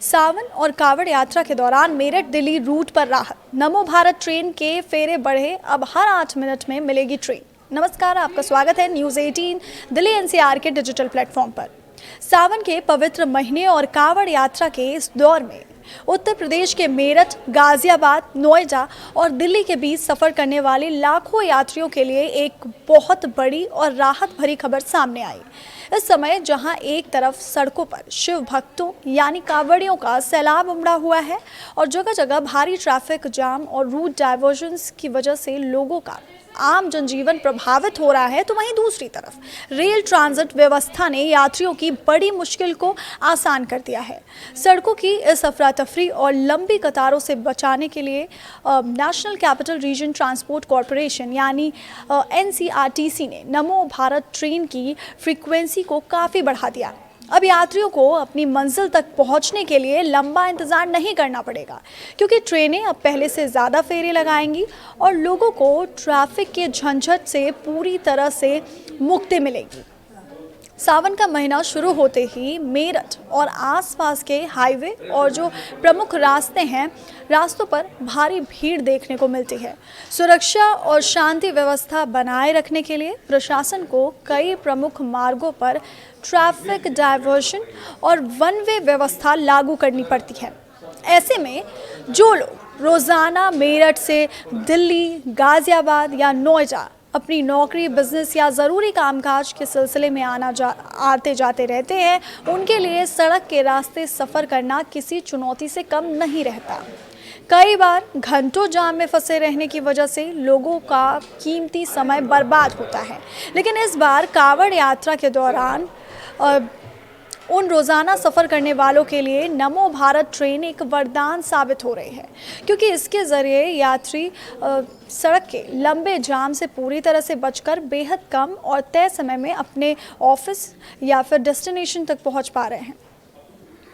सावन और कावड़ यात्रा के दौरान मेरठ दिल्ली रूट पर राहत। नमो भारत ट्रेन के फेरे बढ़े, अब हर 8 मिनट में मिलेगी ट्रेन। नमस्कार, आपका स्वागत है न्यूज़ 18 दिल्ली एनसीआर के डिजिटल प्लेटफॉर्म पर। सावन के पवित्र महीने और कावड़ यात्रा के इस दौर में उत्तर प्रदेश के मेरठ, गाजियाबाद, नोएडा और दिल्ली के बीच सफर करने वाले लाखों यात्रियों के लिए एक बहुत बड़ी और राहत भरी खबर सामने आई। इस समय जहां एक तरफ सड़कों पर शिव भक्तों यानी कांवड़ियों का सैलाब उमड़ा हुआ है और जगह जगह भारी ट्रैफिक जाम और रूट डाइवर्जन्स की वजह से लोगों का आम जनजीवन प्रभावित हो रहा है, तो वहीं दूसरी तरफ रेल ट्रांजिट व्यवस्था ने यात्रियों की बड़ी मुश्किल को आसान कर दिया है। सड़कों की इस अफरा तफरी और लंबी कतारों से बचाने के लिए national capital region transport corporation यानी NCRTC ने नमो भारत ट्रेन की फ्रीक्वेंसी को काफ़ी बढ़ा दिया। अब यात्रियों को अपनी मंजिल तक पहुंचने के लिए लंबा इंतज़ार नहीं करना पड़ेगा, क्योंकि ट्रेनें अब पहले से ज़्यादा फेरे लगाएंगी और लोगों को ट्रैफिक के झंझट से पूरी तरह से मुक्ति मिलेगी। सावन का महीना शुरू होते ही मेरठ और आसपास के हाईवे और जो प्रमुख रास्ते हैं, रास्तों पर भारी भीड़ देखने को मिलती है। सुरक्षा और शांति व्यवस्था बनाए रखने के लिए प्रशासन को कई प्रमुख मार्गों पर ट्रैफिक डाइवर्जन और वन वे व्यवस्था लागू करनी पड़ती है। ऐसे में जो लोग रोज़ाना मेरठ से दिल्ली, गाजियाबाद या नोएडा अपनी नौकरी, बिजनेस या ज़रूरी कामकाज के सिलसिले में आते जाते रहते हैं, उनके लिए सड़क के रास्ते सफ़र करना किसी चुनौती से कम नहीं रहता। कई बार घंटों जाम में फंसे रहने की वजह से लोगों का कीमती समय बर्बाद होता है, लेकिन इस बार कावड़ यात्रा के दौरान उन रोज़ाना सफ़र करने वालों के लिए नमो भारत ट्रेन एक वरदान साबित हो रही है, क्योंकि इसके ज़रिए यात्री सड़क के लंबे जाम से पूरी तरह से बचकर बेहद कम और तय समय में अपने ऑफिस या फिर डेस्टिनेशन तक पहुंच पा रहे हैं।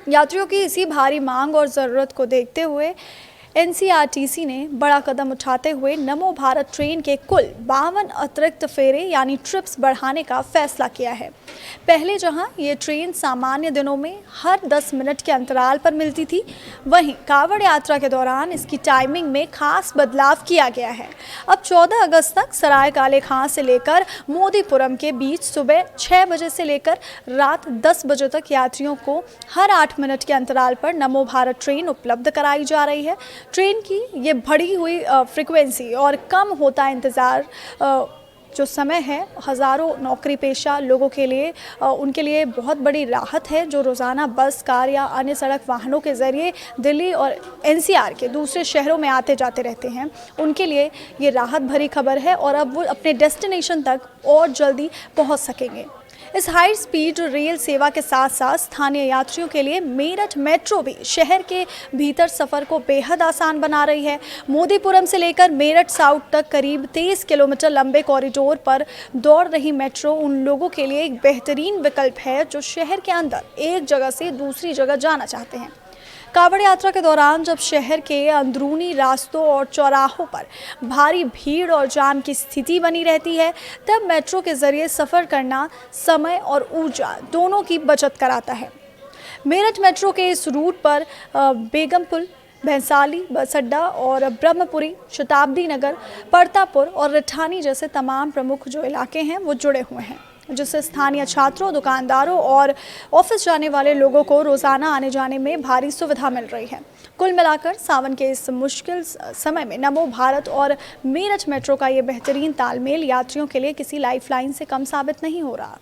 यात्रियों की इसी भारी मांग और ज़रूरत को देखते हुए NCRTC ने बड़ा कदम उठाते हुए नमो भारत ट्रेन के कुल 52 अतिरिक्त फेरे यानी ट्रिप्स बढ़ाने का फैसला किया है। पहले जहां ये ट्रेन सामान्य दिनों में हर 10 मिनट के अंतराल पर मिलती थी, वहीं कावड़ यात्रा के दौरान इसकी टाइमिंग में खास बदलाव किया गया है। अब 14 अगस्त तक सराय काले खां से लेकर मोदीपुरम के बीच सुबह 6 बजे से लेकर रात 10 बजे तक यात्रियों को हर 8 मिनट के अंतराल पर नमो भारत ट्रेन उपलब्ध कराई जा रही है। ट्रेन की ये बढ़ी हुई फ्रीक्वेंसी और कम होता इंतज़ार जो समय है, हज़ारों नौकरी पेशा लोगों के लिए उनके लिए बहुत बड़ी राहत है, जो रोज़ाना बस, कार या अन्य सड़क वाहनों के ज़रिए दिल्ली और NCR के दूसरे शहरों में आते जाते रहते हैं। उनके लिए ये राहत भरी खबर है और अब वो अपने डेस्टिनेशन तक और जल्दी पहुंच सकेंगे। इस हाई स्पीड रेल सेवा के साथ साथ स्थानीय यात्रियों के लिए मेरठ मेट्रो भी शहर के भीतर सफ़र को बेहद आसान बना रही है। मोदीपुरम से लेकर मेरठ साउथ तक करीब 23 किलोमीटर लंबे कॉरिडोर पर दौड़ रही मेट्रो उन लोगों के लिए एक बेहतरीन विकल्प है जो शहर के अंदर एक जगह से दूसरी जगह जाना चाहते हैं। कावड़ यात्रा के दौरान जब शहर के अंदरूनी रास्तों और चौराहों पर भारी भीड़ और जाम की स्थिति बनी रहती है, तब मेट्रो के ज़रिए सफ़र करना समय और ऊर्जा दोनों की बचत कराता है। मेरठ मेट्रो के इस रूट पर बेगमपुल, भैंसाली बस अड्डा और ब्रह्मपुरी, शताब्दी नगर, परतापुर और रिठानी जैसे तमाम प्रमुख जो इलाके हैं वो जुड़े हुए हैं, जिससे स्थानीय छात्रों, दुकानदारों और ऑफिस जाने वाले लोगों को रोज़ाना आने जाने में भारी सुविधा मिल रही है। कुल मिलाकर सावन के इस मुश्किल समय में नमो भारत और मेरठ मेट्रो का ये बेहतरीन तालमेल यात्रियों के लिए किसी लाइफलाइन से कम साबित नहीं हो रहा।